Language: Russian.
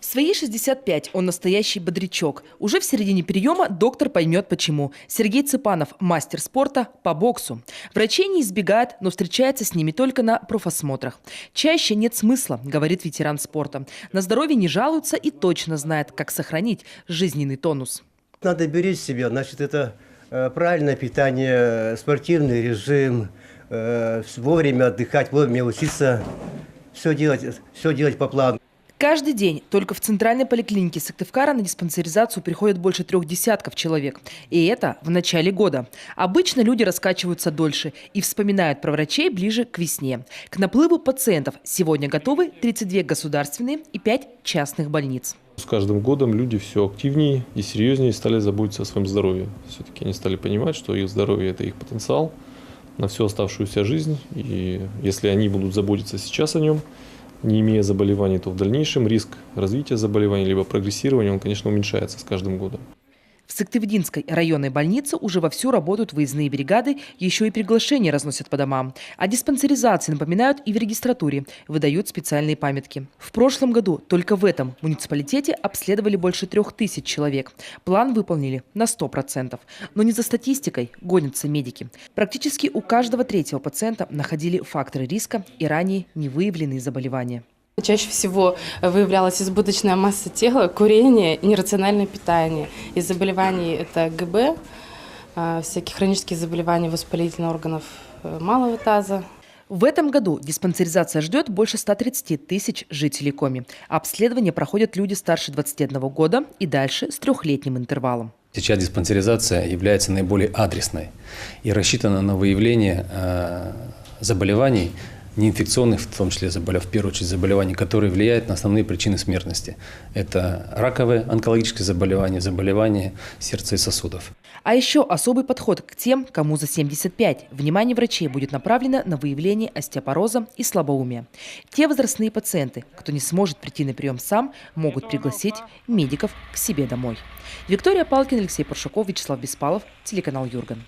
В свои 65 он настоящий бодрячок. Уже в середине приема доктор поймет почему. Сергей Цыпанов – мастер спорта по боксу. Врачей не избегает, но встречается с ними только на профосмотрах. Чаще нет смысла, говорит ветеран спорта. На здоровье не жалуется и точно знает, как сохранить жизненный тонус. Надо беречь себя, значит, это правильное питание, спортивный режим, вовремя отдыхать, вовремя учиться, все делать по плану. Каждый день только в центральной поликлинике Сыктывкара на диспансеризацию приходят больше 3 десятков человек. И это в начале года. Обычно люди раскачиваются дольше и вспоминают про врачей ближе к весне. К наплыву пациентов сегодня готовы 32 государственные и 5 частных больниц. С каждым годом люди все активнее и серьезнее стали заботиться о своем здоровье. Все-таки они стали понимать, что их здоровье – это их потенциал на всю оставшуюся жизнь. И если они будут заботиться сейчас о нем, не имея заболеваний, то в дальнейшем риск развития заболеваний либо прогрессирования, он, конечно, уменьшается с каждым годом. В Сыктывдинской районной больнице уже вовсю работают выездные бригады, еще и приглашения разносят по домам. О диспансеризации напоминают и в регистратуре, выдают специальные памятки. В прошлом году только в этом муниципалитете обследовали больше 3000 человек. План выполнили на 100%. Но не за статистикой гонятся медики. Практически у каждого 3-го пациента находили факторы риска и ранее невыявленные заболевания. Чаще всего выявлялась избыточная масса тела, курение и нерациональное питание. Из заболеваний это ГБ, всякие хронические заболевания воспалительных органов малого таза. В этом году диспансеризация ждет больше 130 тысяч жителей Коми. Обследование проходят люди старше 21 года и дальше с 3-летним интервалом. Сейчас диспансеризация является наиболее адресной и рассчитана на выявление заболеваний, неинфекционных, в том числе, в первую очередь, заболеваний, которые влияют на основные причины смертности. Это раковые онкологические заболевания, заболевания сердца и сосудов. А еще особый подход к тем, кому за 75. Внимание врачей будет направлено на выявление остеопороза и слабоумия. Те возрастные пациенты, кто не сможет прийти на прием сам, могут пригласить медиков к себе домой. Виктория Палкина, Алексей Паршаков, Вячеслав Беспалов, телеканал Юрган.